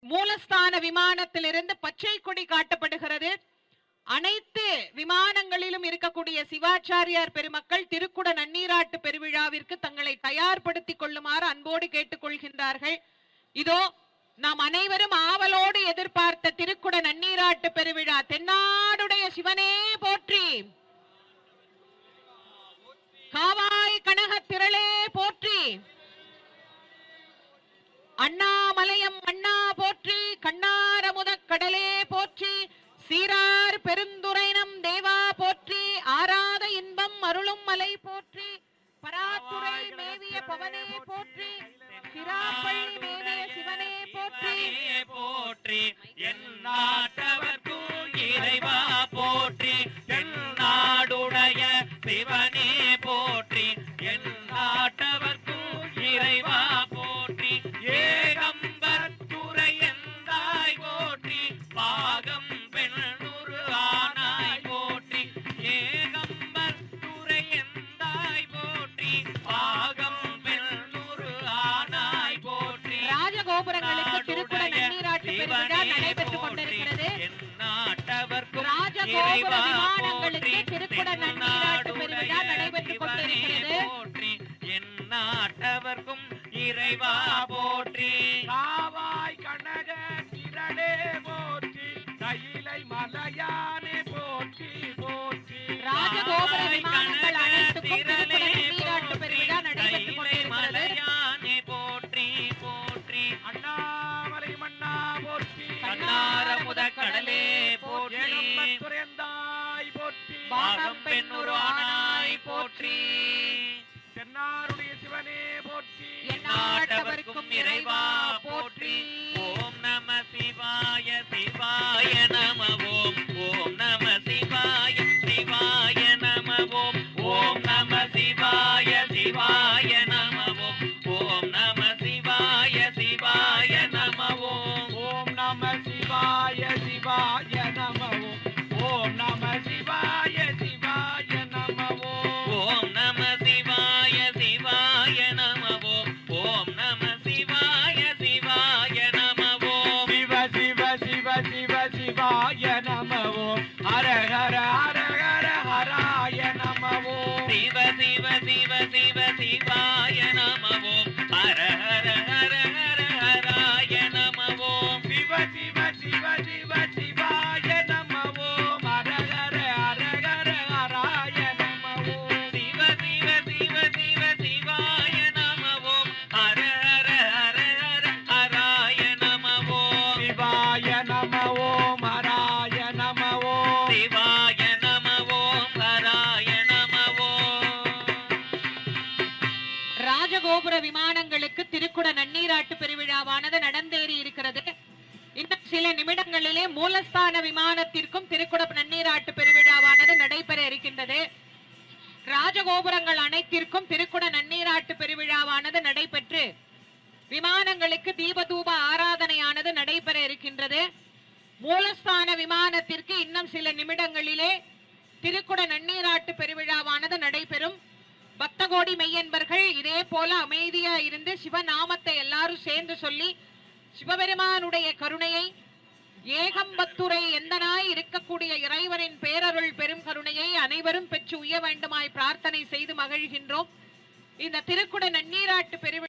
மூலஸ்தான விமானத்திலிருந்து பச்சை கொடி காட்டப்படுகிறது. அனைத்து விமானங்களிலும் இருக்கக்கூடிய சிவாச்சாரியார் பெருமக்கள் திருக்குட நன்னீராட்டு பெருவிழாவிற்கு தங்களை தயார்படுத்திக் கொள்ளுமாறு அன்போடு கேட்டுக்கொள்கின்றார்கள். இதோ நாம் அனைவரும் ஆவலோடு எதிர்பார்த்த திருக்குட நன்னீராட்டு பெருவிழா. தென்னாடுடைய சிவனே போற்றி, காவாய் கனக திரளே போற்றி, அண்ணாமலையம் அண்ணா போற்றி, கண்ணாரமுத கடலே போற்றி, சீரார் பெருந்துரைனம் தேவா போற்றி, ஆராத இன்பம் அருளும் மலை போற்றி, பராத்துரை மேவிய பவனே போற்றி, சிராப்பள்ளி மேவிய சிவனே போற்றி போற்றி, என் நாட்டவர்க்கும் இறைவா போற்றி, என் நாடுடைய சிவனே போற்றி, என் நாட்டவர்க்கும் இறைவா போற்றி, ஏகம்பர் துறை எந்தாய் போற்றி, பாகம் பெண்ணூறு ஆனாய் போற்றி, ஏகம்பர் துறை எந்தாய் போற்றி, பாகம் பெண்ணூறு ஆனாய் போற்றி. ராஜகோபுரங்களுக்கு திருக்குட நன்னீராட்டு பெருவிழா நடைபெற்றுக் கொண்டிருக்கிறது. ராஜகோபுர விமானங்களுக்கு திருக்குட நன்னீராட்டு பெருவிழா நடைபெற்றுக் கொண்டிருக்கிறது. என் நாட்டவர்க்கும் இறைவா போற்றி, காவாய் கனக திரளே போற்றி, கையிலை மலையானே போற்றி போற்றி. ராஜகோபுர விமானங்கள் அனைத்துக்கும் திருக்குட நன்னீராட்டு பெருவிழா நடைபெற்றுக் கொண்டிருக்கிறது. போற்றி போற்றி, அண்ணாமலை மன்னா போற்றி, கண்ணாரமுத கடலே போற்றி, துறையந்தாய் போற்றி, பாகம் பெண்ணூறு ஆனாய் போற்றி, தென்னாருடைய சிவனே போற்றி, நாட்டவர்க்கும் இறைவா போற்றி. ஓம் நம சிவாய சிவாய நம ஓம், ஓம் நம சிவாய சிவாய நம ஓம், ஓம் நம சிவாய சிவாய நம ஓம், ஓம் நம சிவாய சிவாய நம ஓம், ஓம் நம சிவாய சிவாய நம ஓம் நம சிவாய சிவாய நம ஓம் நம சிவாய சிவாய நம ஓம், ஓம் நம சிவாய சிவாய நம ஓம், சிவ சிவ சிவ சிவ சிவாய நம ஹர ஹர ஹர ஹர ஹராய நம சிவ சிவ சிவ சிவ சிவாய நம ஓம், ஹர ஹர ஹர ஹர ஹராய நம ஓம், சிவ சிவ சிவ சிவ சிவாய நம ஹர ஹர ஹர ஹர ஹராய நம சிவ சிவ சிவ சிவ சிவாய நம ஓம், ஹர ஹர ஹர ஹர ஹராய நம ஓம், சிவாய நம ஹராய நம சிவாய நம ஓம், ஹராய நம ஓம். ராஜகோபுர விமானங்களுக்கு திருக்குட நன்னீராட்டு பெருவிழாவானது நடந்தேறி இருக்கிறது. இன்னும் சில நிமிடங்களிலே மூலஸ்தான விமானத்திற்கும் திருக்குட நன்னீராட்டு பெருவிழாவானது நடைபெற இருக்கின்றது. ராஜகோபுரங்கள் அனைத்திற்கும் திருக்குட நன்னீராட்டு பெருவிழாவானது நடைபெற்று விமானங்களுக்கு தீபதூப ஆராதனையானது நடைபெற இருக்கின்றது. மூலஸ்தான விமானத்திற்கு இன்னும் சில நிமிடங்களிலே திருக்குட நன்னீராட்டு பெருவிழாவானது நடைபெறும். பக்தகோடி மெய்யன்பர்கள் இதே போல அமைதியா இருந்து சிவநாமத்தை எல்லாரும் சேர்ந்து சொல்லி சிவபெருமானுடைய கருணையை, ஏகம்பத்துரை எந்தனாய் இருக்கக்கூடிய இறைவனின் பேரருள் பெரும் கருணையை அனைவரும் பெற்று உய்ய வேண்டுமாய் பிரார்த்தனை செய்து மகிழ்கின்றோம். இந்த திருக்குட நன்னீராட்டு பெருவிழா